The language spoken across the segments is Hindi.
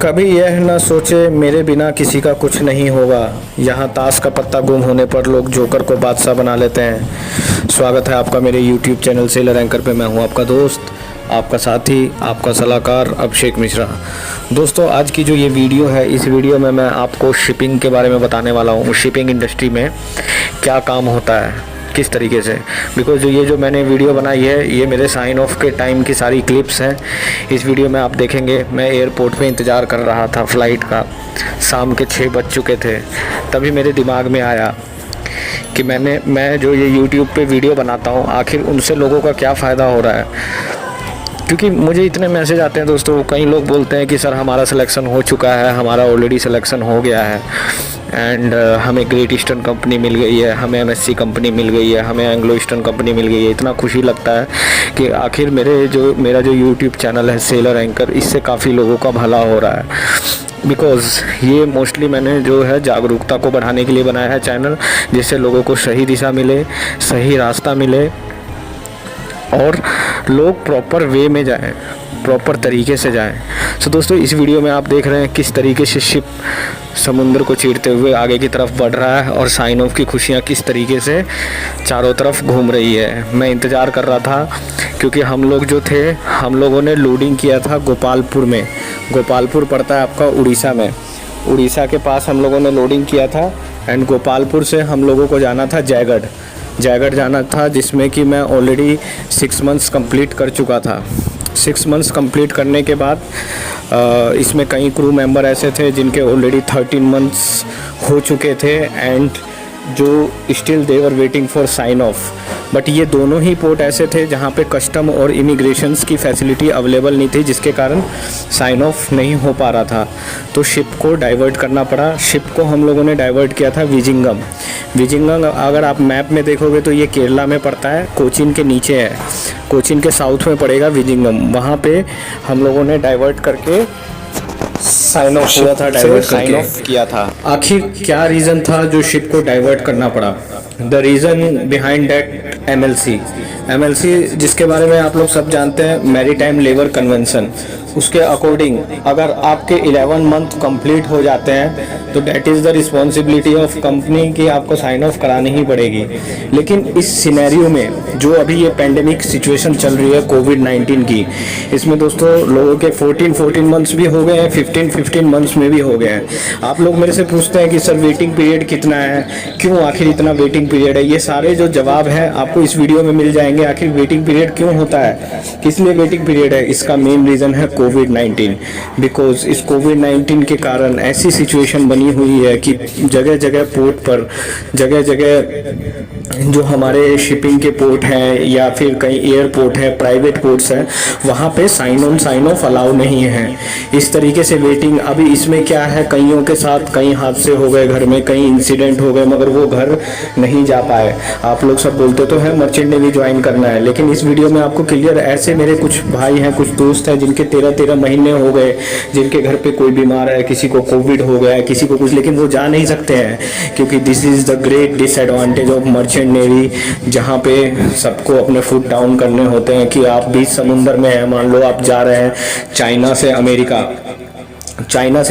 कभी यह न सोचे मेरे बिना किसी का कुछ नहीं होगा। यहाँ ताश का पत्ता गुम होने पर लोग जोकर को बादशाह बना लेते हैं। स्वागत है आपका मेरे YouTube चैनल सेलर एंकर पे। मैं हूँ आपका दोस्त, आपका साथी, आपका सलाहकार अभिषेक मिश्रा। दोस्तों, आज की जो ये वीडियो है, इस वीडियो में मैं आपको शिपिंग के बारे में बताने वाला हूँ। शिपिंग इंडस्ट्री में क्या काम होता है, किस तरीके से। बिकॉज ये जो मैंने वीडियो बनाई है, ये मेरे साइन ऑफ के टाइम की सारी क्लिप्स हैं। इस वीडियो में आप देखेंगे मैं एयरपोर्ट पे इंतज़ार कर रहा था फ़्लाइट का। शाम के 6 बज चुके थे। तभी मेरे दिमाग में आया कि मैं जो ये यूट्यूब पे वीडियो बनाता हूँ, आखिर उनसे लोगों का क्या फ़ायदा हो रहा है। क्योंकि मुझे इतने मैसेज आते हैं दोस्तों, कई लोग बोलते हैं कि सर हमारा सिलेक्शन हो चुका है, हमारा ऑलरेडी सिलेक्शन हो गया है एंड हमें ग्रेट ईस्टर्न कंपनी मिल गई है, हमें MSC कंपनी मिल गई है, हमें एंग्लो ईस्टर्न कंपनी मिल गई है। इतना खुशी लगता है कि आखिर मेरा जो यूट्यूब चैनल है सेलर एंकर, इससे काफ़ी लोगों का भला हो रहा है। बिकॉज़ ये मोस्टली मैंने जो है जागरूकता को बढ़ाने के लिए बनाया है चैनल, जिससे लोगों को सही दिशा मिले, सही रास्ता मिले और लोग प्रॉपर वे में जाएं, प्रॉपर तरीके से जाएं। सो दोस्तों, इस वीडियो में आप देख रहे हैं किस तरीके से शिप समुद्र को चीरते हुए आगे की तरफ बढ़ रहा है और साइन ऑफ की खुशियाँ किस तरीके से चारों तरफ घूम रही है। मैं इंतज़ार कर रहा था क्योंकि हम लोगों ने लोडिंग किया था गोपालपुर में। गोपालपुर पड़ता है आपका उड़ीसा में। उड़ीसा के पास हम लोगों ने लोडिंग किया था एंड गोपालपुर से हम लोगों को जाना था जयगढ़ जाना था, जिसमें कि मैं ऑलरेडी 6 मंथ्स कंप्लीट कर चुका था। 6 मंथ्स कंप्लीट करने के बाद इसमें कई क्रू मेंबर ऐसे थे जिनके ऑलरेडी 13 मंथ्स हो चुके थे एंड जो still they were waiting for sign off. But ये दोनों ही पोर्ट ऐसे थे जहाँ पे कस्टम और इमिग्रेशंस की फैसिलिटी अवेलेबल नहीं थी, जिसके कारण साइन ऑफ नहीं हो पा रहा था। तो शिप को डाइवर्ट करना पड़ा। शिप को हम लोगों ने डाइवर्ट किया था विजिंगम। अगर आप मैप में देखोगे तो ये केरला में पड़ता है, कोचीन के नीचे है। कोचीन के साउथ में पड़ेगा विजिंगम। वहाँ पे हम लोगों ने डाइवर्ट करके साइन ऑफ हुआ था, साइन ऑफ किया था। आखिर क्या रीज़न था जो शिप को डाइवर्ट करना पड़ा? The reason behind that MLC जिसके बारे में आप लोग सब जानते हैं, मैरीटाइम लेबर कन्वेंशन। उसके अकॉर्डिंग अगर आपके 11 मंथ कंप्लीट हो जाते हैं तो that is the responsibility of company कि आपको साइन ऑफ करानी ही पड़ेगी। लेकिन इस सिनेरियो में जो अभी ये पेंडेमिक सिचुएशन चल रही है कोविड-19 की, इसमें दोस्तों लोगों के 14 मंथ्स भी हो गए हैं, 15 मंथ्स में भी हो गए हैं। आप लोग मेरे से पूछते हैं कि सर वेटिंग पीरियड कितना है, क्यों आखिर इतना वेटिंग पीरियड है। ये सारे जो जवाब हैं आपको इस वीडियो में मिल जाएंगे। आखिर वेटिंग पीरियड क्यों होता है, किस लिए वेटिंग पीरियड है, इसका मेन रीज़न है कोविड-19। बिकॉज इस कोविड-19 के कारण ऐसी सिचुएशन बनी हुई है कि जगह जगह पोर्ट पर, जगह जगह जो हमारे शिपिंग के पोर्ट हैं या फिर कहीं एयरपोर्ट है, प्राइवेट पोर्ट्स हैं, वहाँ पे साइन ऑफ अलाउ नहीं है। इस तरीके से वेटिंग, अभी इसमें क्या है, कईयों के साथ कई हादसे हो गए, घर में कई इंसिडेंट हो गए, मगर वो घर नहीं जा पाए। आप लोग सब बोलते तो हैं मर्चेंट नेवी ज्वाइन करना है, लेकिन इस वीडियो में आपको क्लियर, ऐसे मेरे कुछ भाई हैं, कुछ दोस्त हैं जिनके 13 महीने हो गए, जिनके घर पे कोई बीमार है, किसी को कोविड हो गया है, किसी को कुछ, लेकिन वो जा नहीं सकते हैं क्योंकि this is the great disadvantage of merchant navy, जहाँ पे सबको अपने फुट डाउन करने होते हैं कि आप बीच समुंदर में हैं। मान लो आप जा रहे हैं चाइना से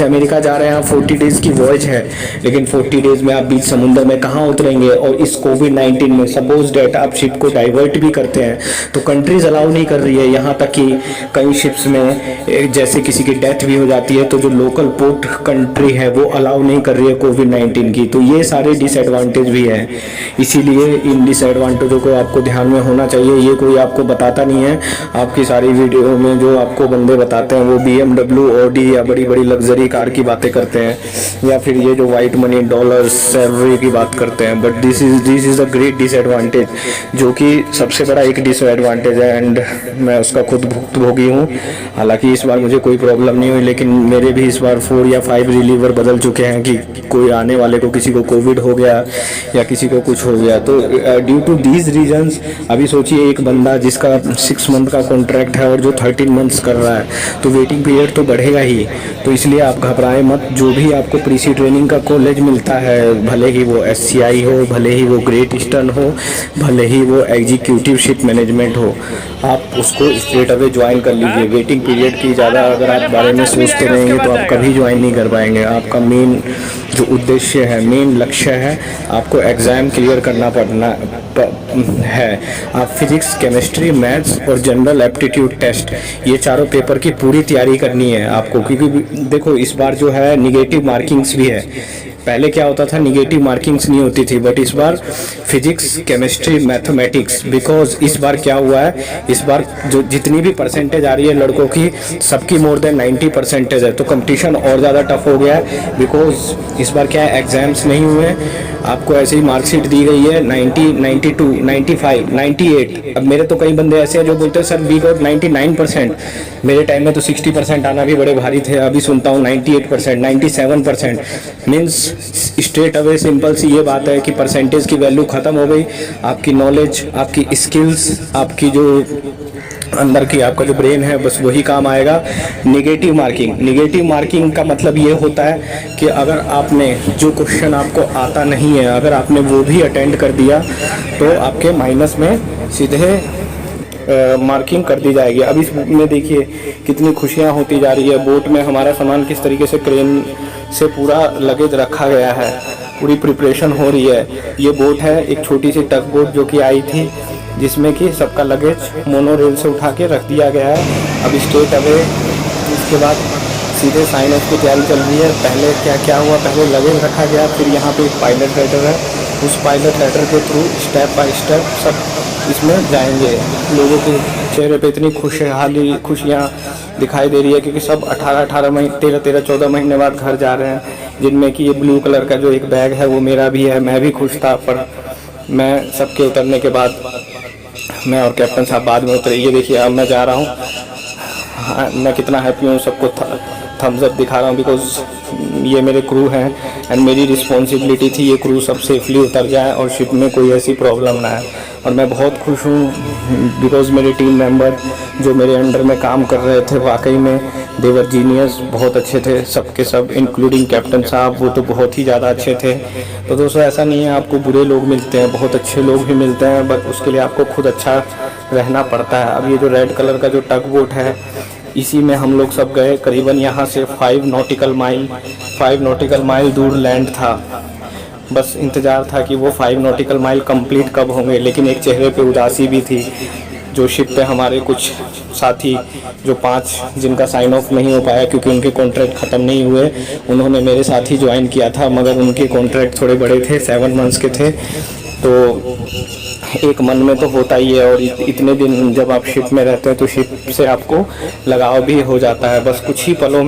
अमेरिका जा रहे हैं, 40 डेज़ की वॉयज है, लेकिन 40 डेज़ में आप बीच समुंदर में कहाँ उतरेंगे। और इस कोविड-19 में सपोज डेट आप शिप को डाइवर्ट भी करते हैं तो कंट्रीज़ अलाउ नहीं कर रही है। यहाँ तक कि कई शिप्स में जैसे किसी की डेथ भी हो जाती है तो जो लोकल पोर्ट कंट्री है वो अलाउ नहीं कर रही है कोविड-19 की। तो ये सारे डिसएडवांटेज भी हैं, इसीलिए इन डिसएडवांटेजों को आपको ध्यान में होना चाहिए। ये कोई आपको बताता नहीं है। आपकी सारी वीडियो में जो आपको बंदे बताते हैं वो BMW, ऑडी या बड़ी लग्जरी कार की बातें करते हैं, या फिर ये जो वाइट मनी, डॉलर, सैलरी की बात करते हैं। But this is a great disadvantage, जो कि सबसे बड़ा एक डिसएडवांटेज है एंड मैं उसका खुद भुक्तभोगी हूँ। हालांकि इस बार मुझे कोई प्रॉब्लम नहीं हुई, लेकिन मेरे भी इस बार 4 या 5 रिलीवर बदल चुके हैं कि कोई आने वाले को किसी को कोविड हो गया या किसी को कुछ हो गया। तो ड्यू टू दीज रीजंस, अभी सोचिए एक बंदा जिसका 6 मंथ का कॉन्ट्रैक्ट है और जो 13 मंथ्स कर रहा है, तो वेटिंग पीरियड तो बढ़ेगा ही। तो इसलिए आप घबराएं मत। जो भी आपको प्रीसी ट्रेनिंग का कॉलेज मिलता है, भले ही वो SCI हो, भले ही वो ग्रेट ईस्टर्न हो, भले ही वो एग्जीक्यूटिव शिप मैनेजमेंट हो, आप उसको स्ट्रेट अवे ज्वाइन कर लीजिए। वेटिंग पीरियड की ज़्यादा अगर आप बारे में सोचते रहेंगे तो आप कभी ज्वाइन नहीं कर पाएंगे। आपका मेन जो उद्देश्य है, मेन लक्ष्य है, आपको एग्ज़ाम क्लियर करना है। आप फिजिक्स, केमिस्ट्री, मैथ्स और जनरल एप्टीट्यूड टेस्ट, ये चारों पेपर की पूरी तैयारी करनी है आपको। क्योंकि देखो इस बार जो है निगेटिव मार्किंग्स भी है। पहले क्या होता था, निगेटिव मार्किंग्स नहीं होती थी, बट इस बार फिजिक्स, केमिस्ट्री, मैथमेटिक्स, बिकॉज इस बार क्या हुआ है, इस बार जो जितनी भी परसेंटेज आ रही है लड़कों की, सबकी मोर देन 90 परसेंटेज है। तो कंपटीशन और ज़्यादा टफ हो गया है, बिकॉज इस बार क्या है, एग्जाम्स नहीं हुए, आपको ऐसे ही मार्कशीट दी गई है 90, 92, 95, 98। अब मेरे तो कई बंदे ऐसे हैं जो बोलते हैं सर वी गॉट 99%। मेरे टाइम में तो 60% आना भी बड़े भारी थे, अभी सुनता हूँ 98%, 97%। मीन्स स्ट्रेट अवे सिंपल सी ये बात है कि परसेंटेज की वैल्यू ख़त्म हो गई। आपकी नॉलेज, आपकी स्किल्स, आपकी जो अंदर की आपका जो ब्रेन है, बस वही काम आएगा। नेगेटिव मार्किंग का मतलब ये होता है कि अगर आपने जो क्वेश्चन आपको आता नहीं है, अगर आपने वो भी अटेंड कर दिया तो आपके माइनस में सीधे मार्किंग कर दी जाएगी। अब इसमें देखिए कितनी खुशियाँ होती जा रही है। बोट में हमारा सामान किस तरीके से क्रेन से पूरा लगेज रखा गया है, पूरी प्रिपरेशन हो रही है। ये बोट है, एक छोटी सी टग बोट जो कि आई थी, जिसमें कि सबका लगेज मोनो रेल से उठा के रख दिया गया है। अब स्ट्रेट अवे इसके बाद सीधे साइन ऑफ की तैयारी चल रही है। पहले क्या क्या हुआ, पहले लगेज रखा गया, फिर यहाँ पे एक पायलट लेटर है, उस पायलट लेटर के थ्रू स्टेप बाय स्टेप सब इसमें जाएंगे। लोगों के चेहरे पे इतनी खुशियाँ दिखाई दे रही है, क्योंकि सब 18 महीने, 13 14 महीने बाद घर जा रहे हैं। जिनमें कि ये ब्लू कलर का जो एक बैग है वो मेरा भी है। मैं भी खुश था, पर मैं सबके उतरने के बाद, मैं और कैप्टन साहब बाद में उतरे। ये देखिए अब मैं जा रहा हूँ, हाँ, मैं कितना हैप्पी हूँ, सबको थम्स अप दिखा रहा हूँ, बिकॉज ये मेरे क्रू हैं एंड मेरी रिस्पॉन्सिबिलिटी थी ये क्रू सब सेफली उतर जाए और शिप में कोई ऐसी प्रॉब्लम ना आए। और मैं बहुत खुश हूँ बिकॉज मेरे टीम मेंबर जो मेरे अंडर में काम कर रहे थे, वाकई में देवर जीनियस, बहुत अच्छे थे सबके सब, इंक्लूडिंग कैप्टन साहब, वो तो बहुत ही ज़्यादा अच्छे थे। तो दोस्तों ऐसा नहीं है आपको बुरे लोग मिलते हैं, बहुत अच्छे लोग भी मिलते हैं, बट उसके लिए आपको खुद अच्छा रहना पड़ता है। अब ये जो रेड कलर का जो टग बोट है, इसी में हम लोग सब गए। करीबन यहाँ से 5 नॉटिकल माइल दूर लैंड था। बस इंतज़ार था कि वो 5 नॉटिकल माइल कंप्लीट कब होंगे। लेकिन एक चेहरे पे उदासी भी थी। जो शिप पे हमारे कुछ साथी, जो 5 जिनका साइन ऑफ नहीं हो पाया क्योंकि उनके कॉन्ट्रैक्ट ख़त्म नहीं हुए, उन्होंने मेरे साथ ही ज्वाइन किया था, मगर उनके कॉन्ट्रैक्ट थोड़े बड़े थे, 7 मंथ्स के थे। तो एक मन में तो होता ही है, और इतने दिन जब आप शिप में रहते हैं तो शिप से आपको लगाव भी हो जाता है। बस कुछ ही पलों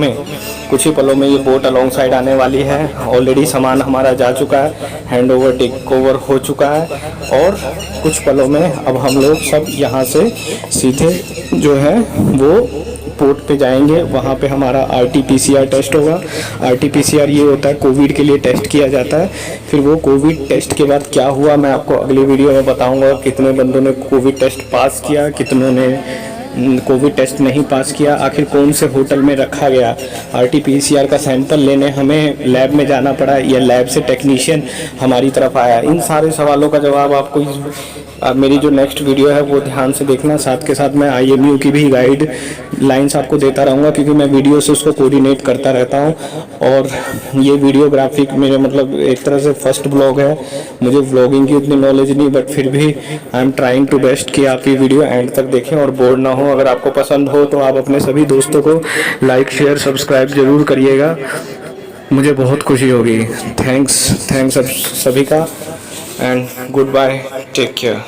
में ये बोट अलोंग साइड आने वाली है। ऑलरेडी सामान हमारा जा चुका है, हैंड ओवर टेक ओवर हो चुका है, और कुछ पलों में अब हम लोग सब यहाँ से सीधे जो है वो पोर्ट पे जाएंगे। वहाँ पे हमारा RT-PCR टेस्ट होगा। RT-PCR ये होता है कोविड के लिए टेस्ट किया जाता है। फिर वो कोविड टेस्ट के बाद क्या हुआ मैं आपको अगली वीडियो में बताऊंगा। कितने बंदों ने कोविड टेस्ट पास किया, कितनों ने कोविड टेस्ट नहीं पास किया, आखिर कौन से होटल में रखा गया। RT-PCR का सैंपल लेने हमें लैब में जाना पड़ा या लैब से टेक्नीशियन हमारी तरफ आया। इन सारे सवालों का जवाब आपको मेरी जो नेक्स्ट वीडियो है वो ध्यान से देखना। साथ के साथ मैं IMU की भी गाइड लाइंस आपको देता रहूँगा, क्योंकि मैं वीडियो से उसको कोऑर्डिनेट करता रहता हूँ। और ये वीडियोग्राफिक मेरे मतलब एक तरह से फर्स्ट ब्लॉग है। मुझे व्लॉगिंग की उतनी नॉलेज नहीं, बट फिर भी I am trying to best कि आप ये वीडियो एंड तक देखें और बोर ना हो। अगर आपको पसंद हो तो आप अपने सभी दोस्तों को लाइक, शेयर, सब्सक्राइब ज़रूर करिएगा, मुझे बहुत खुशी होगी। थैंक्स सभी का, and goodbye, take care.